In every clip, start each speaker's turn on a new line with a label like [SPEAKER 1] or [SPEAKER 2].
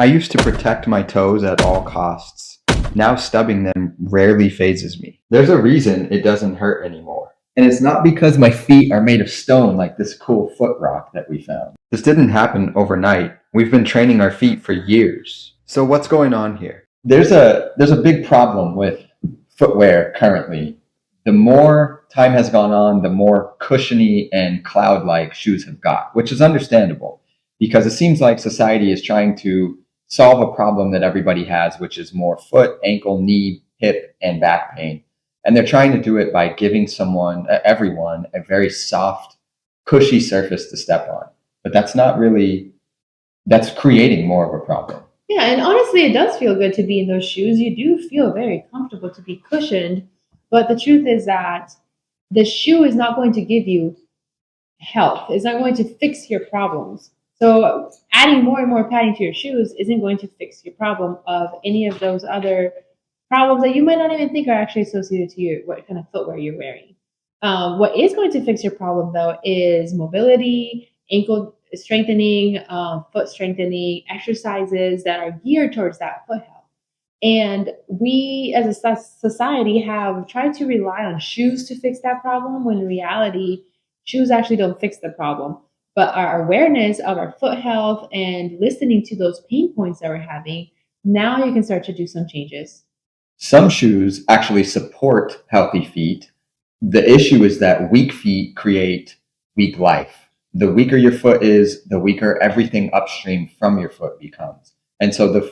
[SPEAKER 1] I used to protect my toes at all costs. Now stubbing them rarely phases me. There's a reason it doesn't hurt anymore. And it's not because my feet are made of stone like this cool foot rock that we found. This didn't happen overnight. We've been training our feet for years. So what's going on here? There's a big problem with footwear currently. The more time has gone on, the more cushiony and cloud-like shoes have got, which is understandable because it seems like society is trying to solve a problem that everybody has, which is more foot, ankle, knee, hip, and back pain. And they're trying to do it by giving everyone, a very soft, cushy surface to step on. But that's creating more of a problem.
[SPEAKER 2] Yeah, and honestly, it does feel good to be in those shoes. You do feel very comfortable to be cushioned. But the truth is that the shoe is not going to give you health, it's not going to fix your problems. So adding more and more padding to your shoes isn't going to fix your problem of any of those other problems that you might not even think are actually associated to what kind of footwear you're wearing. What is going to fix your problem though is mobility, ankle strengthening, foot strengthening, exercises that are geared towards that foot health. And we as a society have tried to rely on shoes to fix that problem when in reality, shoes actually don't fix the problem. But our awareness of our foot health and listening to those pain points that we're having, now you can start to do some changes.
[SPEAKER 1] Some shoes actually support healthy feet. The issue is that weak feet create weak life. The weaker your foot is, the weaker everything upstream from your foot becomes. And so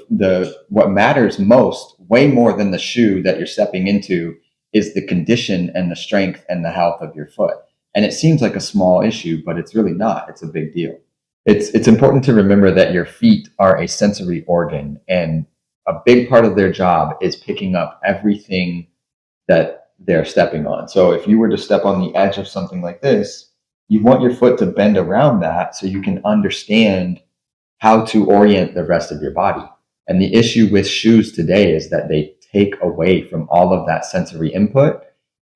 [SPEAKER 1] what matters most, way more than the shoe that you're stepping into, is the condition and the strength and the health of your foot. And it seems like a small issue, but it's really not. It's a big deal. It's important to remember that your feet are a sensory organ, and a big part of their job is picking up everything that they're stepping on. So if you were to step on the edge of something like this, you want your foot to bend around that so you can understand how to orient the rest of your body. And the issue with shoes today is that they take away from all of that sensory input.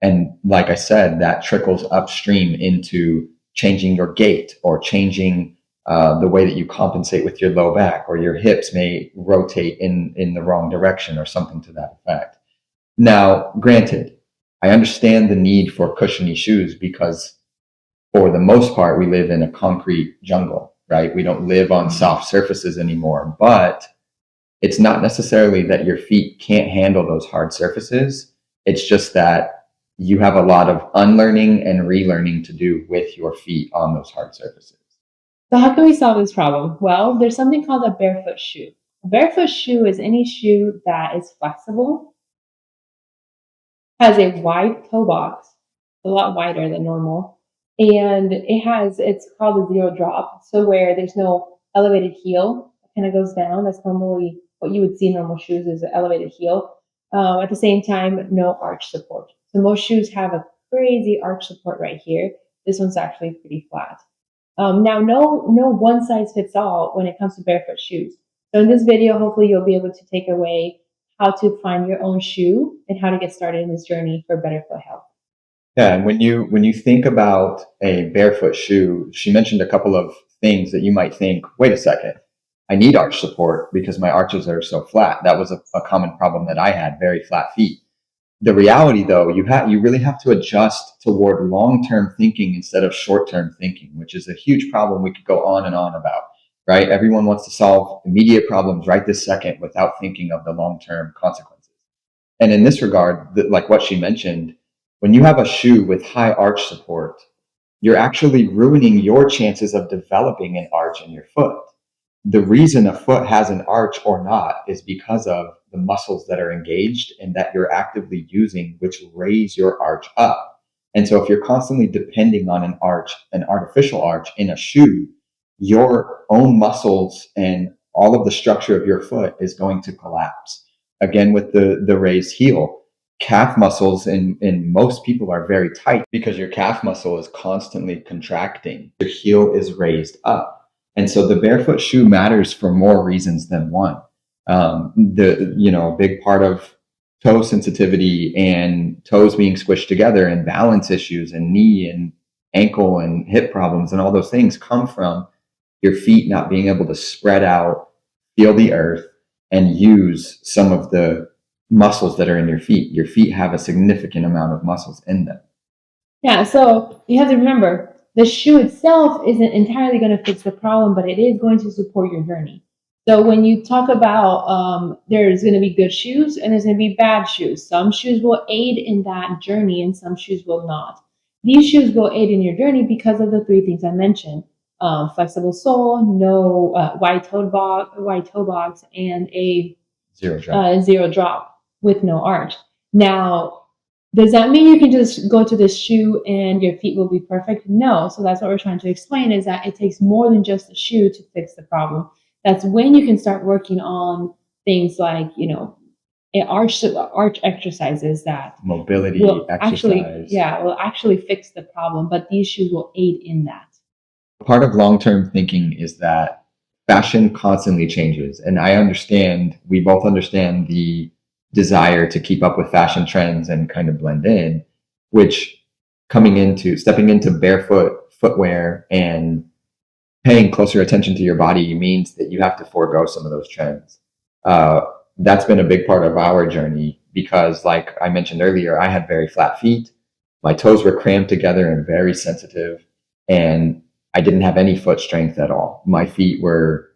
[SPEAKER 1] And like I said, that trickles upstream into changing your gait or changing the way that you compensate with your low back, or your hips may rotate in the wrong direction or something to that effect. Now, granted, I understand the need for cushiony shoes because for the most part, we live in a concrete jungle, right? We don't live on soft surfaces anymore, but it's not necessarily that your feet can't handle those hard surfaces. It's just that you have a lot of unlearning and relearning to do with your feet on those hard surfaces.
[SPEAKER 2] So how can we solve this problem? Well, there's something called a barefoot shoe. A barefoot shoe is any shoe that is flexible, has a wide toe box, a lot wider than normal, and it's called a zero drop. So where there's no elevated heel, it kind of goes down. That's normally what you would see in normal shoes is an elevated heel. At the same time, no arch support. So most shoes have a crazy arch support right here. This one's actually pretty flat. Now, no one size fits all when it comes to barefoot shoes. So in this video, hopefully you'll be able to take away how to find your own shoe and how to get started in this journey for better foot health.
[SPEAKER 1] Yeah, and when you think about a barefoot shoe, she mentioned a couple of things that you might think, wait a second, I need arch support because my arches are so flat. That was a common problem that I had, very flat feet. The reality, though, you really have to adjust toward long-term thinking instead of short-term thinking, which is a huge problem we could go on and on about, right? Everyone wants to solve immediate problems right this second without thinking of the long-term consequences. And in this regard, like what she mentioned, when you have a shoe with high arch support, you're actually ruining your chances of developing an arch in your foot. The reason a foot has an arch or not is because of the muscles that are engaged and that you're actively using, which raise your arch up. And so if you're constantly depending on an artificial arch in a shoe, your own muscles and all of the structure of your foot is going to collapse. Again, with the raised heel, calf muscles in most people are very tight because your calf muscle is constantly contracting. Your heel is raised up. And so the barefoot shoe matters for more reasons than one. A big part of toe sensitivity and toes being squished together and balance issues and knee and ankle and hip problems and all those things come from your feet not being able to spread out feel the earth, and use some of the muscles that are in your feet. Your feet have a significant amount of muscles in them.
[SPEAKER 2] Yeah, so you have to remember the shoe itself isn't entirely going to fix the problem, but it is going to support your journey. So when you talk about there's going to be good shoes and there's going to be bad shoes. Some shoes will aid in that journey and some shoes will not. These shoes will aid in your journey because of the three things I mentioned: flexible sole, no wide toe box, and a zero drop with no arch. Now, does that mean you can just go to this shoe and your feet will be perfect? No. So that's what we're trying to explain, is that it takes more than just the shoe to fix the problem. That's when you can start working on things like, arch exercises that
[SPEAKER 1] Mobility
[SPEAKER 2] will
[SPEAKER 1] exercise.
[SPEAKER 2] will actually fix the problem, but these shoes will aid in that.
[SPEAKER 1] Part of long-term thinking is that fashion constantly changes. And we both understand the desire to keep up with fashion trends and kind of blend in, which stepping into barefoot footwear and paying closer attention to your body means that you have to forego some of those trends. That's been a big part of our journey because, like I mentioned earlier, I had very flat feet. My toes were crammed together and very sensitive, and I didn't have any foot strength at all. My feet were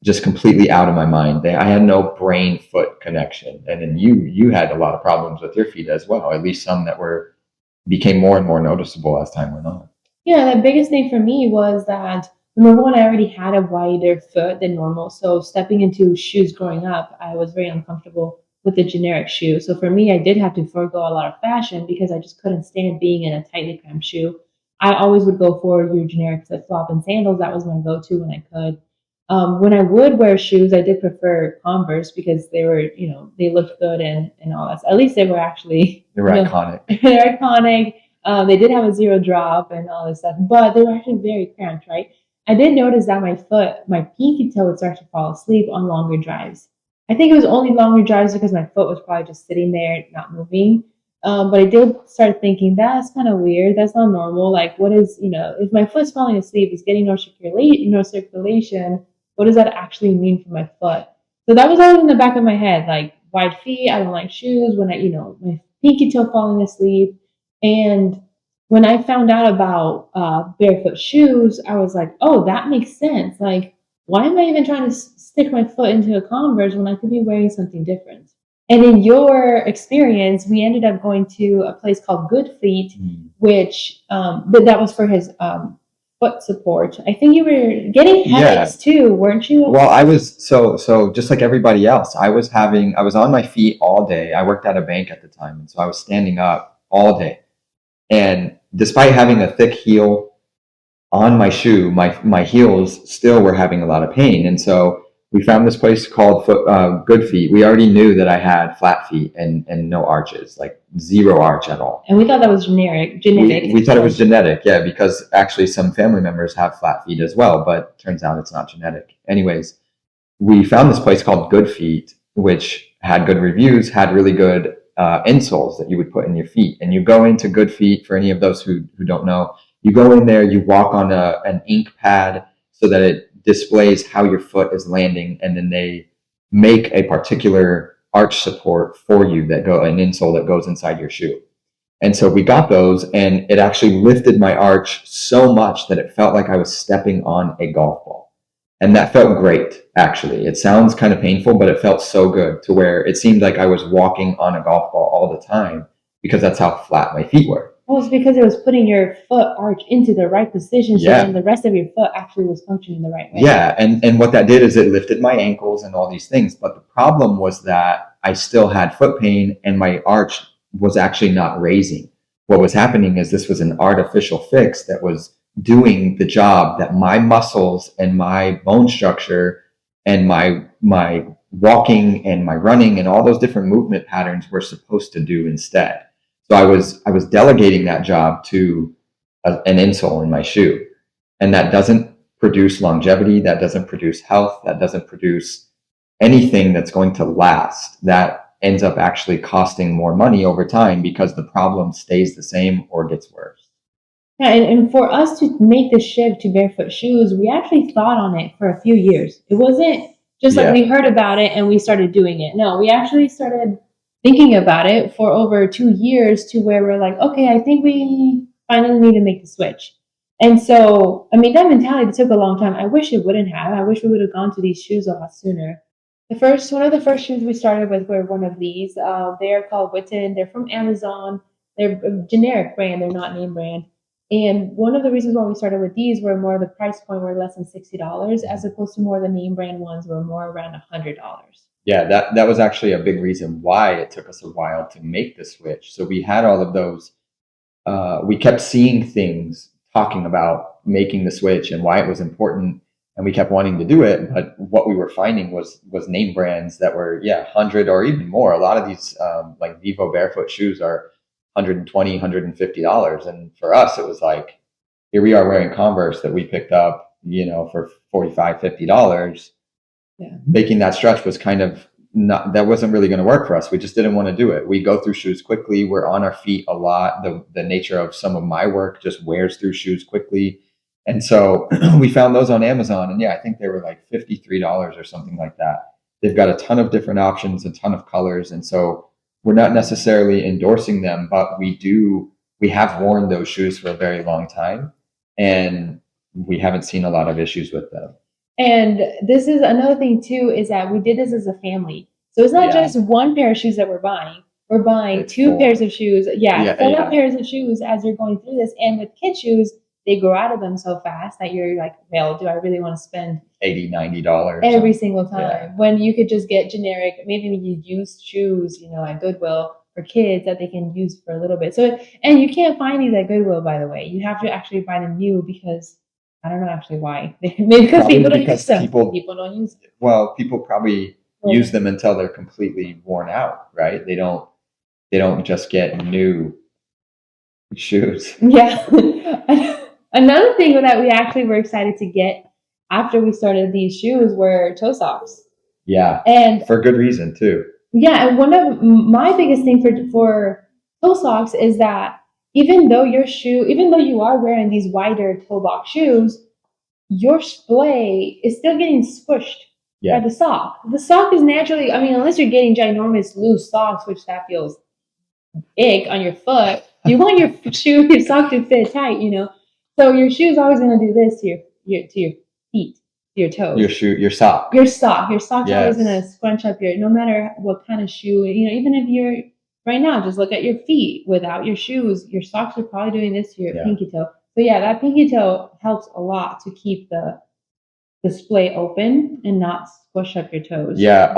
[SPEAKER 1] just completely out of my mind. I had no brain foot connection. And then you had a lot of problems with your feet as well, at least some that became more and more noticeable as time went on.
[SPEAKER 2] Yeah, the biggest thing for me was that, number one, I already had a wider foot than normal. So stepping into shoes growing up, I was very uncomfortable with the generic shoe. So for me, I did have to forego a lot of fashion because I just couldn't stand being in a tightly cramped shoe. I always would go for your generic flip flop and sandals. That was my go-to when I could. When I would wear shoes, I did prefer Converse because they were, they looked good and all that. So at least they were actually
[SPEAKER 1] iconic.
[SPEAKER 2] They're iconic. They did have a zero drop and all this stuff, but they were actually very cramped, right? I did notice that my pinky toe would start to fall asleep on longer drives. I think it was only longer drives because my foot was probably just sitting there, not moving. But I did start thinking that's kind of weird. That's not normal. Like, what is, if my foot's falling asleep, it's getting no circulation. What does that actually mean for my foot? So that was always in the back of my head, like wide feet. I don't like shoes when my pinky toe falling asleep. And when I found out about barefoot shoes, I was like, oh, that makes sense. Like, why am I even trying to stick my foot into a Converse when I could be wearing something different? And in your experience, we ended up going to a place called Good Feet, which, but that was for his foot support. I think you were getting headaches too, weren't you?
[SPEAKER 1] Well, I was so just like everybody else. I was on my feet all day. I worked at a bank at the time, and so I was standing up all day. And despite having a thick heel on my shoe, my heels still were having a lot of pain. And so we found this place called Good Feet. We already knew that I had flat feet and no arches, like zero arch at all.
[SPEAKER 2] And we thought that was genetic.
[SPEAKER 1] We thought it was genetic, yeah, because actually some family members have flat feet as well, but turns out it's not genetic. Anyways, we found this place called Good Feet, which had good reviews, had really good insoles that you would put in your feet. And you go into Good Feet, for any of those who don't know, you go in there, you walk on an ink pad so that it displays how your foot is landing, and then they make a particular arch support for you an insole that goes inside your shoe. And so we got those, and it actually lifted my arch so much that it felt like I was stepping on a golf ball. And that felt great, actually. It sounds kind of painful, but it felt so good to where it seemed like I was walking on a golf ball all the time because that's how flat my feet were.
[SPEAKER 2] Well, it's because it was putting your foot arch into the right position, so then the rest of your foot actually was functioning the right way.
[SPEAKER 1] Yeah, and what that did is it lifted my ankles and all these things. But the problem was that I still had foot pain and my arch was actually not raising. What was happening is this was an artificial fix that was doing the job that my muscles and my bone structure and my walking and my running and all those different movement patterns were supposed to do instead. So I was delegating that job to an insole in my shoe, and that doesn't produce longevity, that doesn't produce health, that doesn't produce anything that's going to last. That ends up actually costing more money over time because the problem stays the same or gets worse.
[SPEAKER 2] Yeah, and for us to make the shift to barefoot shoes, we actually thought on it for a few years. It wasn't just like we heard about it and we started doing it. No, we actually started thinking about it for over 2 years to where we're like, okay, I think we finally need to make the switch. And so, I mean, that mentality took a long time. I wish it wouldn't have. I wish we would have gone to these shoes a lot sooner. One of the first shoes we started with were one of these. They are called Witten. They're from Amazon. They're a generic brand. They're not name brand. And one of the reasons why we started with these were more the price point were less than $60, as opposed to more the name brand ones were more around $100.
[SPEAKER 1] Yeah, that was actually a big reason why it took us a while to make the switch. So we had all of those. We kept seeing things talking about making the switch and why it was important, and we kept wanting to do it. But what we were finding was name brands that were 100 or even more. A lot of these like Vivo barefoot shoes are $120, $150, and for us it was like, here we are wearing Converse that we picked up, for $45, $50.
[SPEAKER 2] Yeah.
[SPEAKER 1] Making that stretch was kind of not, that wasn't really going to work for us. We just didn't want to do it. We go through shoes quickly. We're on our feet a lot. The nature of some of my work just wears through shoes quickly. And so we found those on Amazon, and I think they were like $53 or something like that. They've got a ton of different options, a ton of colors. And so we're not necessarily endorsing them, but we have worn those shoes for a very long time, and we haven't seen a lot of issues with them.
[SPEAKER 2] And this is another thing too, is that we did this as a family. So it's not just one pair of shoes that we're buying. We're buying two pairs of shoes. Four pairs of shoes as you're going through this. And with kid shoes, they grow out of them so fast that you're like, well, do I really want to spend
[SPEAKER 1] $80, $90
[SPEAKER 2] every single time when you could just get generic, maybe used shoes, at Goodwill for kids that they can use for a little bit. So, and you can't find these at Goodwill, by the way. You have to actually buy them new because I don't know actually why. Maybe because people don't use them. People don't use them.
[SPEAKER 1] Well, people probably use them until they're completely worn out, right? They don't just get new shoes.
[SPEAKER 2] Yeah. Another thing that we actually were excited to get after we started these shoes were toe socks.
[SPEAKER 1] Yeah.
[SPEAKER 2] And
[SPEAKER 1] for good reason too.
[SPEAKER 2] Yeah, and one of my biggest thing for toe socks is that even though you are wearing these wider toe box shoes, your splay is still getting squished by the sock. The sock is naturally, unless you're getting ginormous loose socks, which that feels big on your foot, you want your sock to fit tight, So your shoe is always going to do this to your feet, to your toes.
[SPEAKER 1] Your sock.
[SPEAKER 2] Your sock's always going to scrunch up no matter what kind of shoe, even if you're, right now, just look at your feet without your shoes, your socks are probably doing this to your pinky toe. So that pinky toe helps a lot to keep the splay open and not squish up your toes.
[SPEAKER 1] Yeah,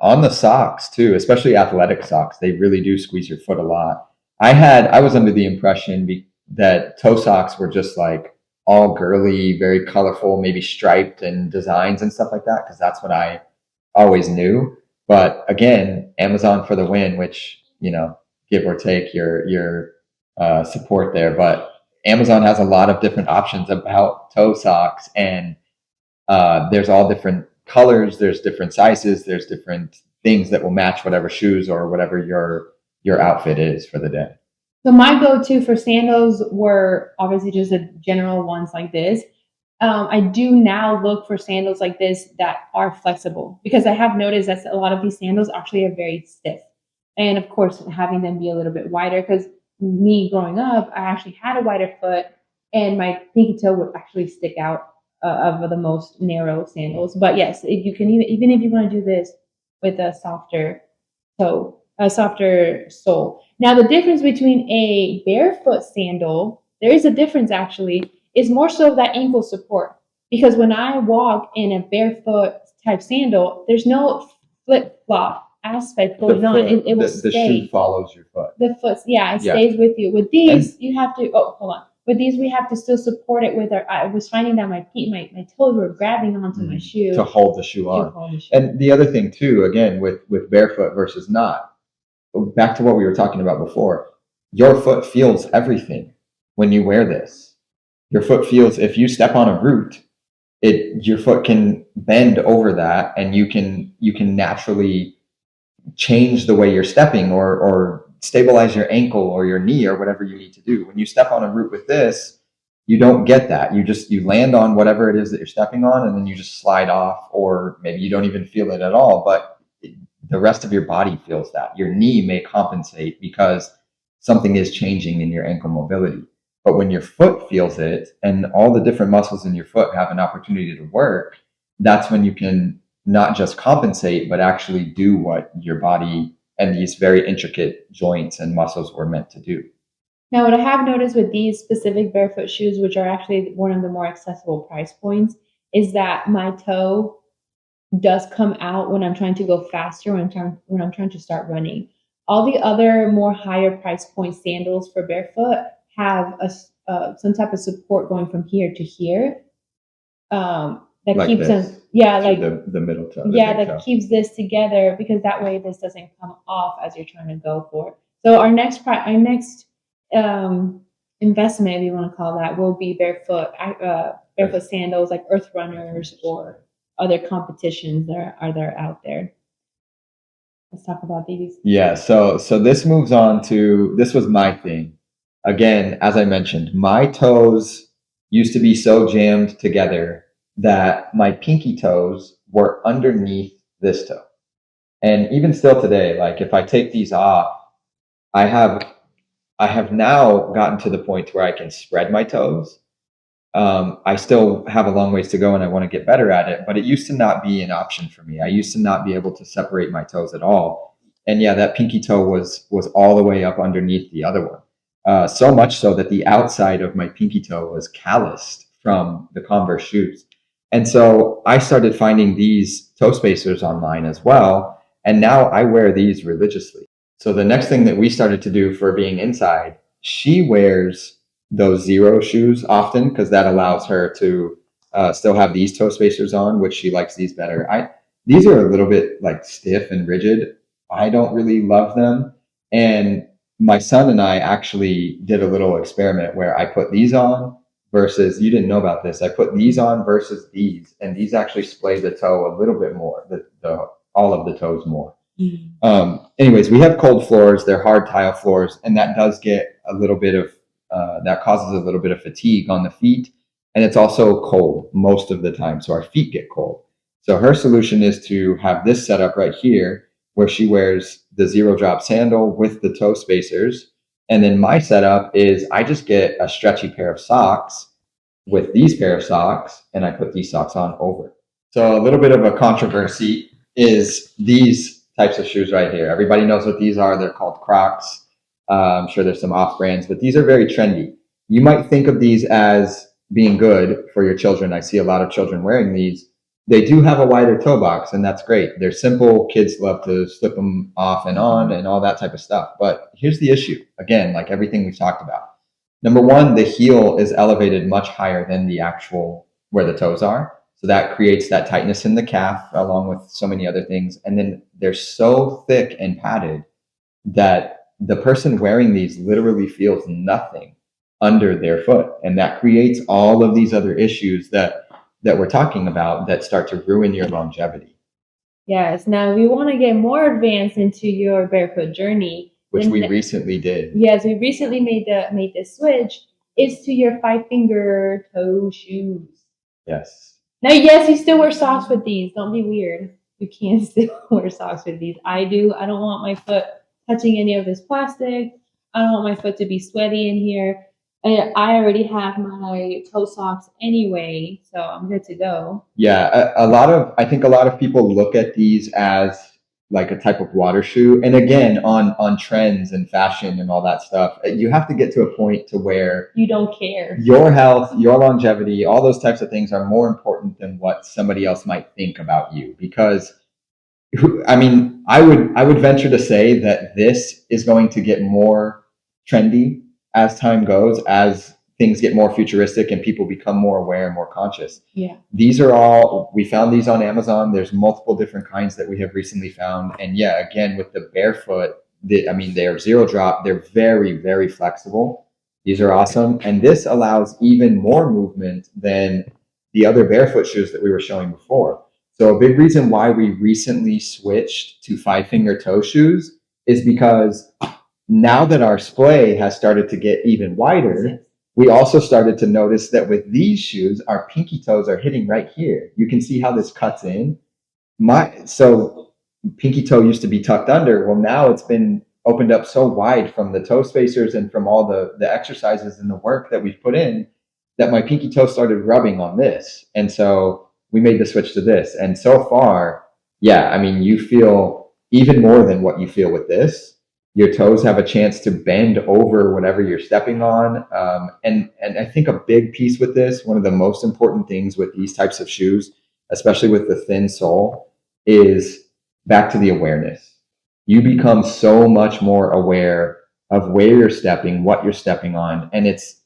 [SPEAKER 1] on the socks too, especially athletic socks, they really do squeeze your foot a lot. I was under the impression that toe socks were just like all girly, very colorful, maybe striped and designs and stuff like that, because that's what I always knew. But again, Amazon for the win, which, give or take your support there. But Amazon has a lot of different options about toe socks, and there's all different colors, there's different sizes, there's different things that will match whatever shoes or whatever your outfit is for the day.
[SPEAKER 2] So my go-to for sandals were obviously just the general ones like this. I do now look for sandals like this that are flexible, because I have noticed that a lot of these sandals actually are very stiff. And of course, having them be a little bit wider, because me growing up, I actually had a wider foot and my pinky toe would actually stick out of the most narrow sandals. But yes, if you can, even if you want to do this with a softer sole. Now, the difference between a barefoot sandal, there is a difference actually, is more so that ankle support. Because when I walk in a barefoot type sandal, there's no flip-flop aspect going on. It will stay.
[SPEAKER 1] The shoe follows your foot.
[SPEAKER 2] The foot, it stays with you. With these, you have to, hold on. With these, we have to still support it with I was finding that my toes were grabbing onto my shoe.
[SPEAKER 1] To hold the shoe on. And the other thing too, again, with barefoot versus not, back to what we were talking about before, your foot feels everything when you wear this. Your foot feels, if you step on a root, your foot can bend over that, and you can naturally change the way you're stepping or stabilize your ankle or your knee or whatever you need to do. When you step on a root with this, you don't get that. You land on whatever it is that you're stepping on, and then you just slide off, or maybe you don't even feel it at all, but the rest of your body feels that. Your knee may compensate because something is changing in your ankle mobility. But when your foot feels it and all the different muscles in your foot have an opportunity to work, that's when you can not just compensate, but actually do what your body and these very intricate joints and muscles were meant to do.
[SPEAKER 2] Now, what I have noticed with these specific barefoot shoes, which are actually one of the more accessible price points, is that my toe does come out when I'm trying to go faster, when I'm trying to start running. All the other more higher price point sandals for barefoot have some type of support going from here to here. That
[SPEAKER 1] Like
[SPEAKER 2] keeps
[SPEAKER 1] this,
[SPEAKER 2] them, yeah,
[SPEAKER 1] through
[SPEAKER 2] like
[SPEAKER 1] the middle toe.
[SPEAKER 2] yeah,
[SPEAKER 1] big
[SPEAKER 2] that
[SPEAKER 1] toe.
[SPEAKER 2] keeps this together because that way this doesn't come off as you're trying to go for it. So our next investment, if you want to call that, will be barefoot sandals like Earth Runners or other competitions that are there out there. Let's talk about these.
[SPEAKER 1] Yeah, so this moves on to, this was my thing. Again, as I mentioned, my toes used to be so jammed together that my pinky toes were underneath this toe. And even still today, like if I take these off, I have I have now gotten to the point where I can spread my toes. I still have a long ways to go and I want to get better at it, but it used to not be an option for me. I used to not be able to separate my toes at all. And yeah, that pinky toe was all the way up underneath the other one. So much so that the outside of my pinky toe was calloused from the Converse shoes. And so I started finding these toe spacers online as well. And now I wear these religiously. So the next thing that we started to do for being inside, she wears those zero shoes often because that allows her to still have these toe spacers on, which she likes these better. These are a little bit like stiff and rigid. I don't really love them. And my son and I actually did a little experiment where I put these on versus, you didn't know about this. I put these on versus these, and these actually splay the toe a little bit more, the all of the toes more. Anyways, we have cold floors. They're hard tile floors, and that does get a little bit of that causes a little bit of fatigue on the feet, and it's also cold most of the time, so our feet get cold. So her solution is to have this set up right here, where she wears the zero drop sandal with the toe spacers, and then my setup is I just get a stretchy pair of socks with these pair of socks, and I put these socks on over. So a little bit of a controversy is these types of shoes right here. Everybody knows what these are. They're called Crocs. I'm sure there's some off brands, but these are very trendy. You might think of these as being good for your children. I see a lot of children wearing these. They do have a wider toe box, and that's great. They're simple. Kids love to slip them off and on and all that type of stuff. But here's the issue. Again, like everything we've talked about. Number one, the heel is elevated much higher than the actual where the toes are. So that creates that tightness in the calf along with so many other things. And then they're so thick and padded that the person wearing these literally feels nothing under their foot. And that creates all of these other issues that we're talking about that start to ruin your longevity.
[SPEAKER 2] Yes. Now, if you want to get more advanced into your barefoot journey,
[SPEAKER 1] which we recently did.
[SPEAKER 2] Yes, we recently made the switch. Is to your 5-finger toe shoes.
[SPEAKER 1] Yes.
[SPEAKER 2] Now, yes, you still wear socks with these. Don't be weird. You can still wear socks with these. I do. I don't want my foot touching any of this plastic. I don't want my foot to be sweaty in here. And I already have my toe socks anyway, so I'm good to go.
[SPEAKER 1] Yeah, I think a lot of people look at these as like a type of water shoe. And again, on trends and fashion and all that stuff, you have to get to a point to where
[SPEAKER 2] you don't care.
[SPEAKER 1] Your health, your longevity, all those types of things are more important than what somebody else might think about you. Because I mean, I would venture to say that this is going to get more trendy as time goes, as things get more futuristic and people become more aware and more conscious.
[SPEAKER 2] Yeah.
[SPEAKER 1] These are all, we found these on Amazon. There's multiple different kinds that we have recently found. And yeah, again, with the barefoot, they're zero drop. They're very, very flexible. These are awesome. And this allows even more movement than the other barefoot shoes that we were showing before. So a big reason why we recently switched to 5-finger toe shoes is because now that our splay has started to get even wider, We also started to notice that with these shoes, our pinky toes are hitting right here. You can see how this cuts in. So pinky toe used to be tucked under. Well, now it's been opened up so wide from the toe spacers and from all the exercises and the work that we've put in that my pinky toe started rubbing on this. And so we made the switch to this. And so far, yeah, I mean, you feel even more than what you feel with this. Your toes have a chance to bend over whatever you're stepping on. And I think a big piece with this, one of the most important things with these types of shoes, especially with the thin sole, is back to the awareness. You become so much more aware of where you're stepping, what you're stepping on, and it's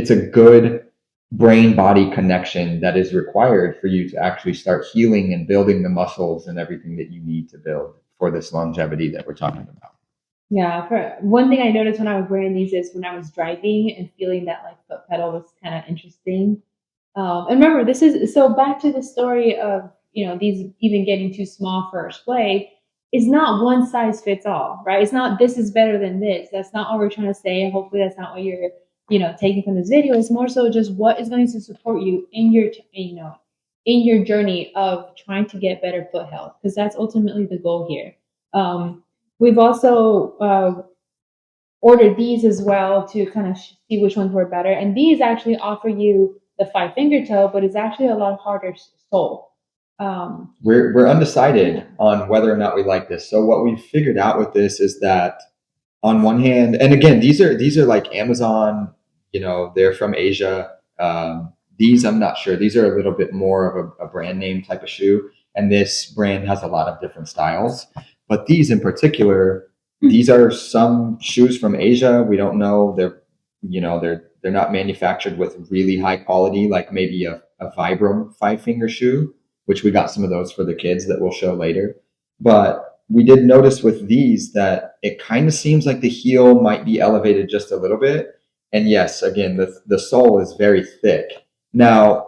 [SPEAKER 1] a good brain body connection that is required for you to actually start healing and building the muscles and everything that you need to build for this longevity that we're talking about.
[SPEAKER 2] Yeah, for one thing I noticed when I was wearing these is when I was driving and feeling that like foot pedal was kind of interesting. And remember, this is so back to the story of these even getting too small for display. Is not one size fits all, right? It's not this is better than this. That's not what we're trying to say. Hopefully, that's not what you're taking from this video. It's more so just what is going to support you in your in your journey of trying to get better foot health, because that's ultimately the goal here. We've also ordered these as well to kind of see which ones were better. And these actually offer you the 5-finger toe, but it's actually a lot harder sole.
[SPEAKER 1] We're undecided on whether or not we like this. So what we've figured out with this is that on one hand, and again, these are like Amazon, they're from Asia. These I'm not sure. These are a little bit more of a brand name type of shoe. And this brand has a lot of different styles. But these in particular, these are some shoes from Asia. We don't know. They're not manufactured with really high quality, like maybe a Vibram 5-finger shoe, which we got some of those for the kids that we'll show later. But we did notice with these that it kind of seems like the heel might be elevated just a little bit. And yes, again, the sole is very thick. Now,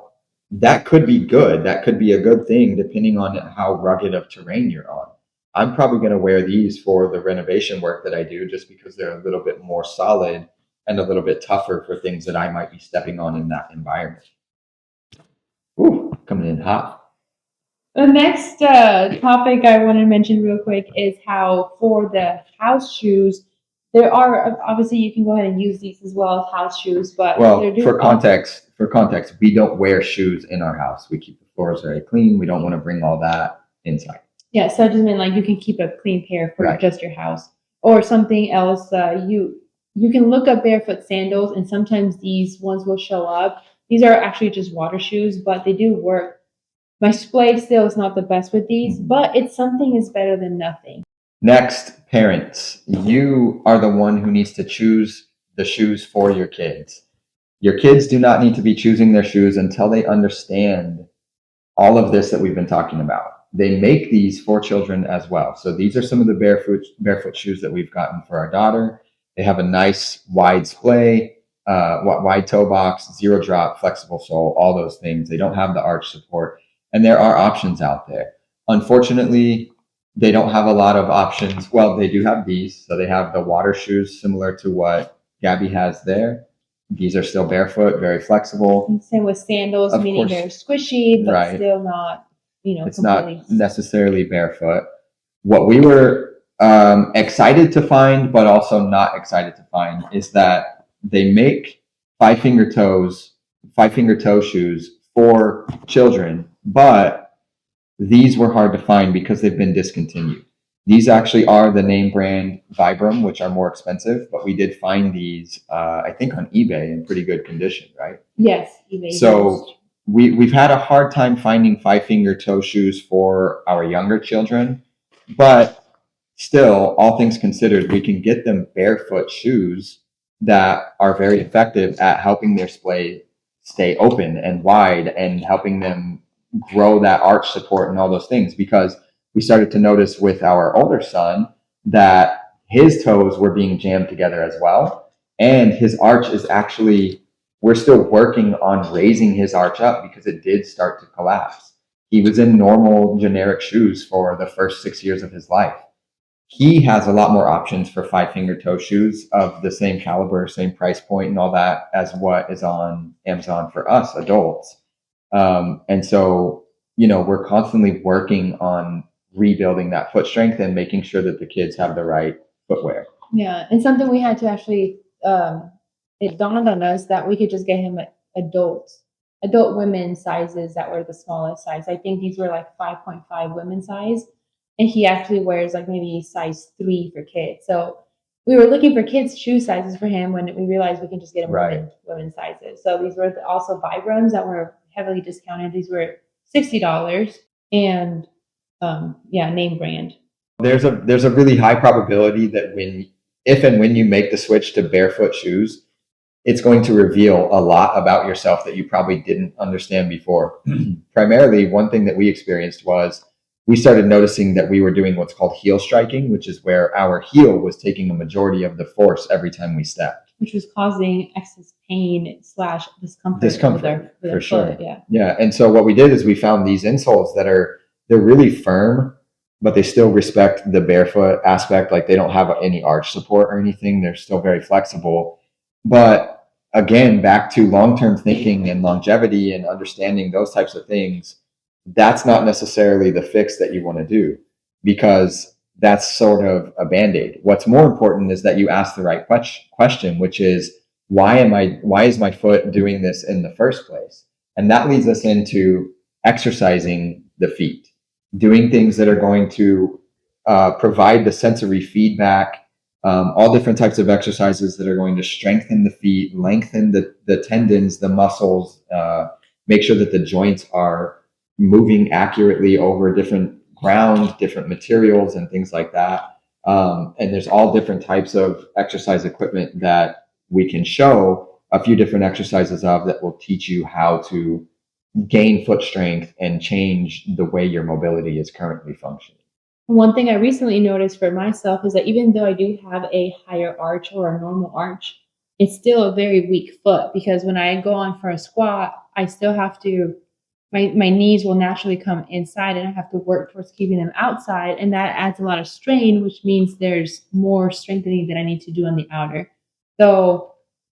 [SPEAKER 1] that could be good. That could be a good thing depending on how rugged of terrain you're on. I'm probably going to wear these for the renovation work that I do just because they're a little bit more solid and a little bit tougher for things that I might be stepping on in that environment. Ooh, coming in hot.
[SPEAKER 2] The next topic I want to mention real quick is how for the house shoes, there are obviously you can go ahead and use these as well as house shoes, but
[SPEAKER 1] for context, we don't wear shoes in our house. We keep the floors very clean. We don't want to bring all that inside.
[SPEAKER 2] Yeah, so I just mean like you can keep a clean pair for just your house or something else. You can look up barefoot sandals, and sometimes these ones will show up. These are actually just water shoes, but they do work. My splay still is not the best with these, but it's something is better than nothing.
[SPEAKER 1] Next, parents, you are the one who needs to choose the shoes for your kids. Your kids do not need to be choosing their shoes until they understand all of this that we've been talking about. They make these for children as well. So these are some of the barefoot shoes that we've gotten for our daughter. They have a nice wide splay, wide toe box, 0 drop, flexible sole, all those things. They don't have the arch support. And there are options out there. Unfortunately, they don't have a lot of options. Well, they do have these. So they have the water shoes similar to what Gabby has there. These are still barefoot, very flexible.
[SPEAKER 2] Same with sandals, meaning they're squishy, but still not,
[SPEAKER 1] it's not necessarily barefoot. What we were excited to find, but also not excited to find, is that they make 5-finger toe shoes for children, but these were hard to find because they've been discontinued. These actually are the name brand Vibram, which are more expensive, but we did find these, I think, on eBay in pretty good condition, right?
[SPEAKER 2] Yes, eBay.
[SPEAKER 1] So we've had a hard time finding 5-finger toe shoes for our younger children, but still, all things considered, we can get them barefoot shoes that are very effective at helping their splay stay open and wide and helping them grow that arch support and all those things, because we started to notice with our older son that his toes were being jammed together as well. And his arch is actually, we're still working on raising his arch up because it did start to collapse. He was in normal generic shoes for the first 6 years of his life. he has a lot more options for five finger toe shoes of the same caliber, same price point, and all that as what is on Amazon for us adults. And so, we're constantly working on rebuilding that foot strength and making sure that the kids have the right footwear.
[SPEAKER 2] Yeah, and something we had to actually, it dawned on us that we could just get him adult women sizes that were the smallest size. I think these were like 5.5 women size, and he actually wears like maybe size 3 for kids. So we were looking for kids shoe sizes for him when we realized we can just get him
[SPEAKER 1] Right.
[SPEAKER 2] women sizes. So these were also Vibrams that were heavily discounted. These were $60 and name brand.
[SPEAKER 1] There's a really high probability that if and when you make the switch to barefoot shoes, it's going to reveal a lot about yourself that you probably didn't understand before. Primarily, one thing that we experienced was we started noticing that we were doing what's called heel striking, which is where our heel was taking a majority of the force every time we stepped,
[SPEAKER 2] which was causing excess pain / discomfort.
[SPEAKER 1] Discomfort,
[SPEAKER 2] with
[SPEAKER 1] for
[SPEAKER 2] our
[SPEAKER 1] sure.
[SPEAKER 2] foot, yeah.
[SPEAKER 1] Yeah. And so what we did is we found these insoles that they're really firm, but they still respect the barefoot aspect. Like they don't have any arch support or anything. They're still very flexible. But again, back to long-term thinking and longevity and understanding those types of things, that's not necessarily the fix that you want to do, because that's sort of a band-aid. What's more important is that you ask the right question, which is, why is my foot doing this in the first place? And that leads us into exercising the feet, doing things that are going to provide the sensory feedback, all different types of exercises that are going to strengthen the feet, lengthen the tendons, the muscles, make sure that the joints are moving accurately over different ground, different materials, and things like that. And there's all different types of exercise equipment that we can show a few different exercises of that will teach you how to gain foot strength and change the way your mobility is currently functioning.
[SPEAKER 2] One thing I recently noticed for myself is that even though I do have a higher arch or a normal arch, it's still a very weak foot, because when I go on for a squat, I still have to, my knees will naturally come inside and I have to work towards keeping them outside. And that adds a lot of strain, which means there's more strengthening that I need to do on the outer. So,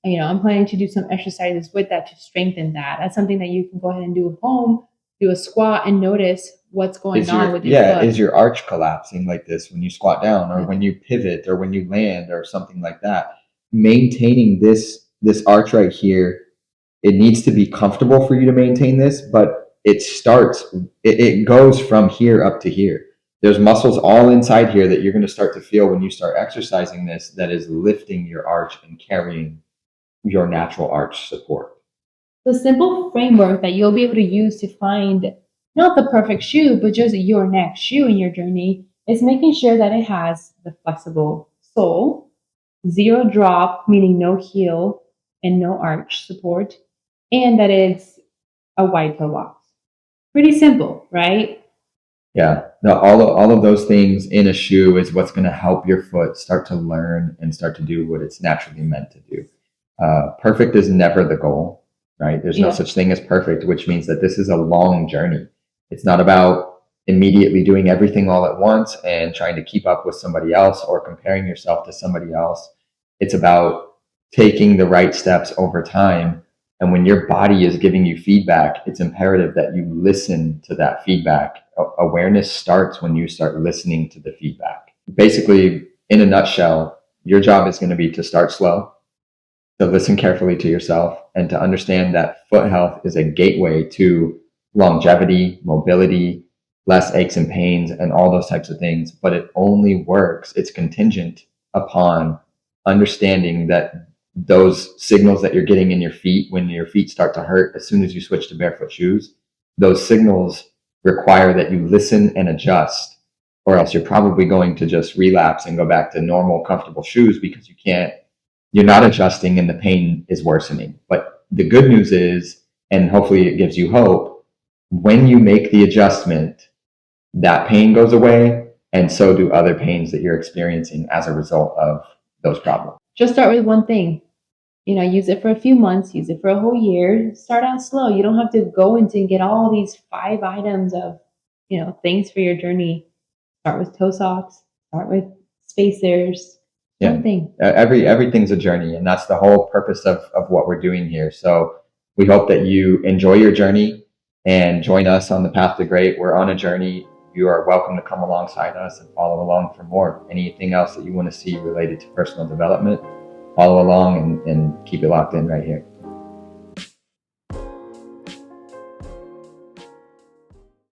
[SPEAKER 2] I'm planning to do some exercises with that to strengthen that. That's something that you can go ahead and do at home, do a squat and notice what's going on with your foot.
[SPEAKER 1] Is your arch collapsing like this when you squat down, or when you pivot, or when you land, or something like that? Maintaining this arch right here, it needs to be comfortable for you to maintain this, but it goes from here up to here. There's muscles all inside here that you're going to start to feel when you start exercising this, that is lifting your arch and carrying your natural arch support.
[SPEAKER 2] The simple framework that you'll be able to use to find not the perfect shoe, but just your next shoe in your journey is making sure that it has the flexible sole, zero drop, meaning no heel and no arch support, and that it's a wide toe box. Pretty simple, right?
[SPEAKER 1] Yeah, no, all of those things in a shoe is what's going to help your foot start to learn and start to do what it's naturally meant to do. Perfect is never the goal, right? There's no such thing as perfect, which means that this is a long journey. It's not about immediately doing everything all at once and trying to keep up with somebody else or comparing yourself to somebody else. It's about taking the right steps over time. And when your body is giving you feedback, it's imperative that you listen to that feedback. Awareness starts when you start listening to the feedback. Basically, in a nutshell, your job is going to be to start slow, to listen carefully to yourself, and to understand that foot health is a gateway to longevity, mobility, less aches and pains, and all those types of things. But it only works, it's contingent upon understanding that those signals that you're getting in your feet when your feet start to hurt as soon as you switch to barefoot shoes, those signals require that you listen and adjust, or else you're probably going to just relapse and go back to normal, comfortable shoes because you're not adjusting and the pain is worsening. But the good news is, and hopefully it gives you hope, when you make the adjustment, that pain goes away, and so do other pains that you're experiencing as a result of those problems.
[SPEAKER 2] Just start with one thing. Use it for a few months, use it for a whole year. Start out slow. You don't have to go into and get all these 5 items of, things for your journey. Start with toe socks, start with spacers,
[SPEAKER 1] Yeah.
[SPEAKER 2] something.
[SPEAKER 1] Everything's a journey, and that's the whole purpose of what we're doing here. So we hope that you enjoy your journey and join us on the path to great. We're on a journey. You are welcome to come alongside us and follow along for more. Anything else that you want to see related to personal development, follow along and keep it locked in right here.